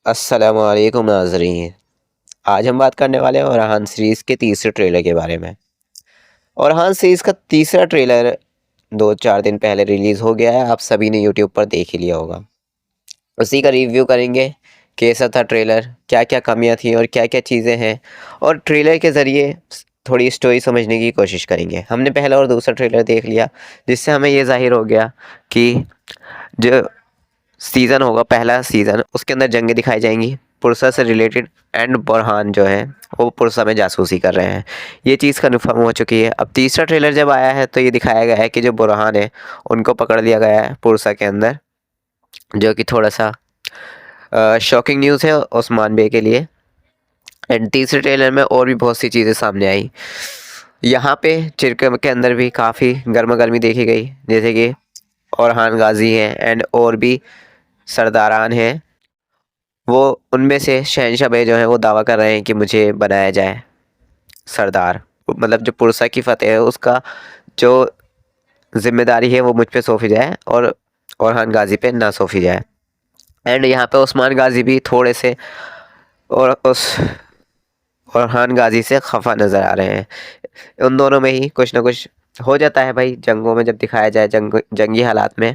अस्सलामुअलैकुम नाज़रीन। आज हम बात करने वाले हैं ओरहान सीरीज़ के तीसरे ट्रेलर के बारे में। ओरहान सीरीज़ का तीसरा ट्रेलर 2-4 दिन पहले रिलीज़ हो गया है। आप सभी ने यूट्यूब पर देख ही लिया होगा। उसी का रिव्यू करेंगे। कैसा था ट्रेलर, क्या क्या कमियां थी और क्या क्या चीज़ें हैं, और ट्रेलर के ज़रिए थोड़ी स्टोरी समझने की कोशिश करेंगे। हमने पहला और दूसरा ट्रेलर देख लिया, जिससे हमें ये ज़ाहिर हो गया कि जो सीज़न होगा, पहला सीज़न, उसके अंदर जंगें दिखाई जाएंगी पुरसा से रिलेटेड, एंड बुरहान जो है वो पुरसा में जासूसी कर रहे हैं। ये चीज़ कन्फर्म हो चुकी है। अब तीसरा ट्रेलर जब आया है तो ये दिखाया गया है कि जो बुरहान है उनको पकड़ लिया गया है पुरसा के अंदर, जो कि थोड़ा सा शॉकिंग न्यूज़ है उस्मान बे के लिए। एंड तीसरे ट्रेलर में और भी बहुत सी चीज़ें सामने आई। यहाँ पे चिरकम के अंदर भी काफ़ी गर्मा गर्मी देखी गई, जैसे कि ओरहान गाजी हैं एंड और भी सरदारान हैं। वो उनमें से शहनशाह बे जो हैं वो दावा कर रहे हैं कि मुझे बनाया जाए सरदार, मतलब जो पुरसा की फ़तेह है उसका जो ज़िम्मेदारी है वो मुझ पे सौंपी जाए और ओरहान गाजी पे ना सौंपी जाए। एंड यहाँ पे उस्मान गाजी भी थोड़े से और उस ओरहान गाजी से खफा नज़र आ रहे हैं। उन दोनों में ही कुछ ना कुछ हो जाता है भाई। जंगों में जब दिखाया जाए, जंगी हालात में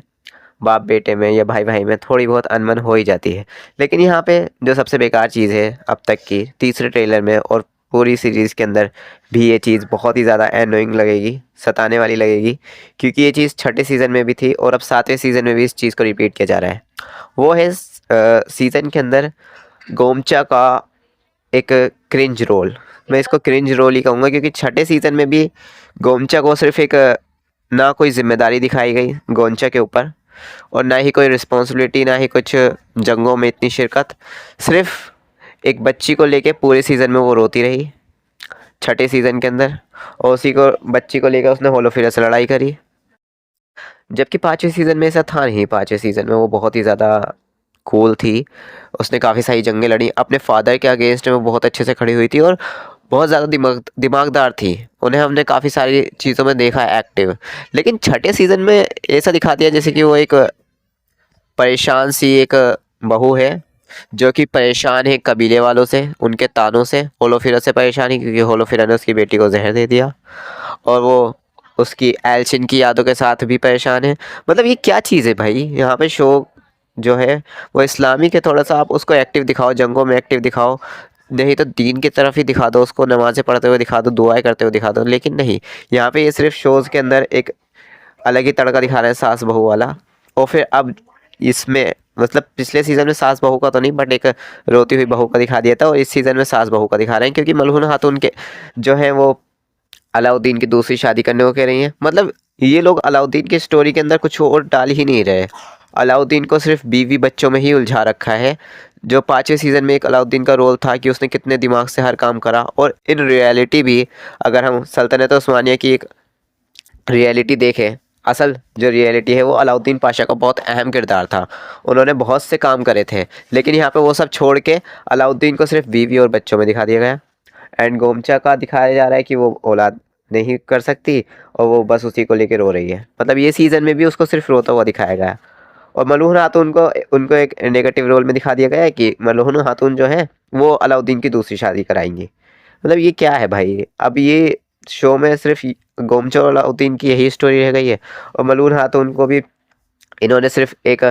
बाप बेटे में या भाई भाई में थोड़ी बहुत अनबन हो ही जाती है। लेकिन यहाँ पे जो सबसे बेकार चीज़ है अब तक की तीसरे ट्रेलर में और पूरी सीरीज़ के अंदर भी, ये चीज़ बहुत ही ज़्यादा एनोइंग लगेगी, सताने वाली लगेगी, क्योंकि ये चीज़ छठे सीज़न में भी थी और अब सातवें सीज़न में भी इस चीज़ को रिपीट किया जा रहा है। वो है सीज़न के अंदर गोमचा का एक क्रिंज रोल। मैं इसको क्रिंज रोल ही कहूँगा, क्योंकि छठे सीज़न में भी गोमचा को सिर्फ एक ना कोई जिम्मेदारी दिखाई गई गोमचा के ऊपर, और ना ही कोई रिस्पॉन्सिबिलिटी, ना ही कुछ जंगों में इतनी शिरकत। सिर्फ एक बच्ची को लेके पूरे सीज़न में वो रोती रही छठे सीज़न के अंदर, और उसी को बच्ची को लेकर उसने होलोफिरा से लड़ाई करी। जबकि पाँचवें सीज़न में ऐसा था नहीं। पाँचवें सीज़न में वो बहुत ही ज़्यादा कूल थी। उसने काफ़ी सारी जंगें लड़ी, अपने फादर के अगेंस्ट में वो बहुत अच्छे से खड़ी हुई थी और बहुत ज़्यादा दिमागदार थी। उन्हें हमने काफ़ी सारी चीज़ों में देखा है एक्टिव। लेकिन छठे सीज़न में ऐसा दिखा दिया जैसे कि वो एक परेशान सी एक बहू है, जो कि परेशान है कबीले वालों से, उनके तानों से, होलोफिरा से परेशान है क्योंकि होलोफिरा ने उसकी बेटी को जहर दे दिया, और वो उसकी एल्शिन की यादों के साथ भी परेशान है। मतलब ये क्या चीज़ है भाई। यहाँ पे शो जो है वो इस्लामिक है, थोड़ा सा आप उसको एक्टिव दिखाओ, जंगों में एक्टिव दिखाओ, नहीं तो दीन की तरफ ही दिखा दो उसको, नमाज़ें पढ़ते हुए दिखा दो, दुआएं करते हुए दिखा दो। लेकिन नहीं, यहाँ पे ये सिर्फ शोज़ के अंदर एक अलग ही तड़का दिखा रहे हैं, सास बहू वाला। और फिर अब इसमें, मतलब पिछले सीज़न में सास बहू का तो नहीं, बट एक रोती हुई बहू का दिखा दिया था, और इस सीज़न में सास बहू का दिखा रहे हैं, क्योंकि मलहून खातून के जो है वो अलाउद्दीन की दूसरी शादी करने को कह रही हैं। मतलब ये लोग अलाउद्दीन की स्टोरी के अंदर कुछ और डाल ही नहीं रहे। अलाउद्दीन को सिर्फ बीवी बच्चों में ही उलझा रखा है। जो पाँचवें सीज़न में एक अलाउद्दीन का रोल था कि उसने कितने दिमाग से हर काम करा, और इन रियलिटी भी अगर हम सल्तनत उस्मानिया की एक रियलिटी देखें, असल जो रियलिटी है वो अलाउद्दीन पाशा का बहुत अहम किरदार था। उन्होंने बहुत से काम करे थे, लेकिन यहाँ पे वो सब छोड़ के अलाउद्दीन को सिर्फ बीवी और बच्चों में दिखा दिया गया। एंड गोमचा का दिखाया जा रहा है कि वो औलाद नहीं कर सकती और वो बस उसी को लेकर रो रही है। मतलब ये सीज़न में भी उसको सिर्फ रोता हुआ दिखाया गया। और मलून खातून को उनको एक नेगेटिव रोल में दिखा दिया गया है कि मलून खातून जो है वो अलाउद्दीन की दूसरी शादी कराएंगी। मतलब ये क्या है भाई। अब ये शो में सिर्फ गोमचा और अलाउद्दीन की यही स्टोरी रह गई है, और मलून खातून को भी इन्होंने सिर्फ एक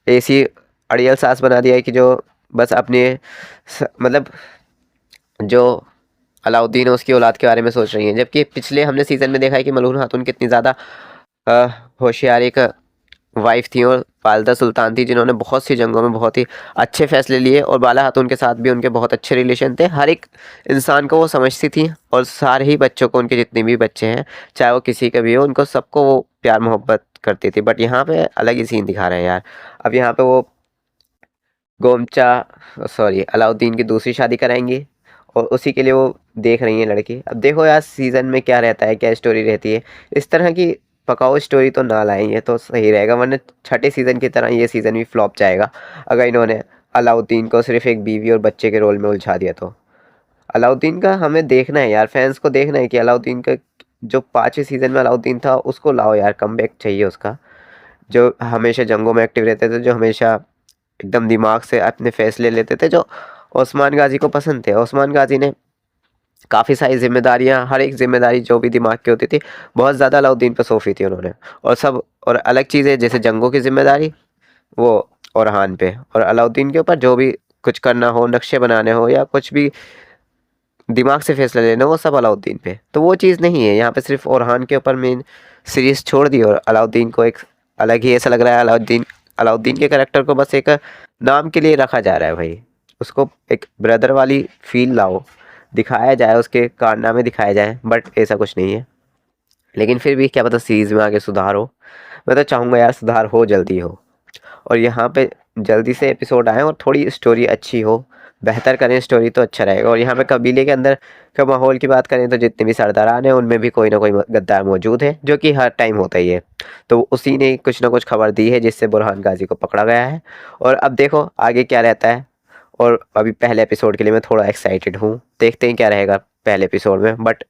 ऐसी अड़ियल सास बना दिया है कि जो बस अपने मतलब जो अलाउद्दीन है उसकी औलाद के बारे में सोच रही हैं। जबकि पिछले हमने सीज़न में देखा है कि मलून खातून कितनी ज़्यादा होशियार एक वाइफ थी और वालदा सुल्तान थी, जिन्होंने बहुत सी जंगों में बहुत ही अच्छे फैसले लिए, और बाला खातून के साथ भी उनके बहुत अच्छे रिलेशन थे। हर एक इंसान को वो समझती थी, और सारे ही बच्चों को, उनके जितने भी बच्चे हैं चाहे वो किसी के भी हो, उनको सबको वो प्यार मोहब्बत करती थी। बट यहाँ पे अलग ही सीन दिखा रहे हैं यार। अब यहाँ पे वो गोमचा, सॉरी, अलाउद्दीन की दूसरी शादी कराएंगी, और उसी के लिए वो देख रही हैं लड़की। अब देखो यार सीज़न में क्या रहता है, क्या स्टोरी रहती है। इस तरह की पकाओ स्टोरी तो ना लाएंगे तो सही रहेगा, वरना छठे सीज़न की तरह ये सीज़न भी फ्लॉप जाएगा अगर इन्होंने अलाउद्दीन को सिर्फ एक बीवी और बच्चे के रोल में उलझा दिया तो। अलाउद्दीन का हमें देखना है यार, फैंस को देखना है कि अलाउद्दीन का जो पाँचवें सीज़न में अलाउद्दीन था उसको लाओ यार, कमबैक चाहिए उसका। जो हमेशा जंगों में एक्टिव रहते थे, जो हमेशा एकदम दिमाग से अपने फैसले लेते थे जो ओस्मान गाजी को पसंद थे। ओस्मान गाजी ने काफ़ी सारी जिम्मेदारियां, हर एक जिम्मेदारी जो भी दिमाग की होती थी बहुत ज़्यादा अलाउद्दीन पर सौंपी थी उन्होंने। और अलग चीज़ें जैसे जंगों की जिम्मेदारी वो ओरहान पे, और अलाउद्दीन के ऊपर जो भी कुछ करना हो, नक्शे बनाने हो या कुछ भी दिमाग से फैसला लेना हो, वो सब अलाउद्दीन पे। तो वो चीज़ नहीं है यहाँ पे, सिर्फ ओरहान के ऊपर मेन सीरीज छोड़ दी और अलाउद्दीन को एक अलग ही ऐसा लग रहा है। अलाउद्दीन के करेक्टर को बस एक नाम के लिए रखा जा रहा है भाई। उसको एक ब्रदर वाली फील लाओ, दिखाया जाए, उसके कारनामे दिखाए जाए, बट ऐसा कुछ नहीं है। लेकिन फिर भी क्या पता सीरीज़ में आगे सुधार हो। मैं तो चाहूँगा यार सुधार हो, जल्दी हो, और यहाँ पे जल्दी से एपिसोड आए और थोड़ी स्टोरी अच्छी हो, बेहतर करें स्टोरी तो अच्छा रहेगा। और यहाँ पे कबीले के अंदर का माहौल की बात करें तो जितने भी सरदारान हैं उनमें भी कोई ना कोई गद्दार मौजूद है, जो कि हर टाइम होता ही है। तो उसी ने कुछ ना कुछ खबर दी है जिससे बुरहान गाजी को पकड़ा गया है। और अब देखो आगे क्या रहता है। और अभी पहले एपिसोड के लिए मैं थोड़ा एक्साइटेड हूँ, देखते हैं क्या रहेगा पहले एपिसोड में। बट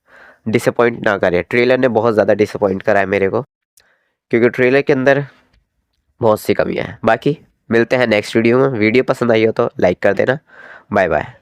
डिसअपॉइंट ना करे, ट्रेलर ने बहुत ज़्यादा डिसअपॉइंट करा है मेरे को, क्योंकि ट्रेलर के अंदर बहुत सी कमियां हैं। बाकी मिलते हैं नेक्स्ट वीडियो में। वीडियो पसंद आई हो तो लाइक कर देना। Bye bye.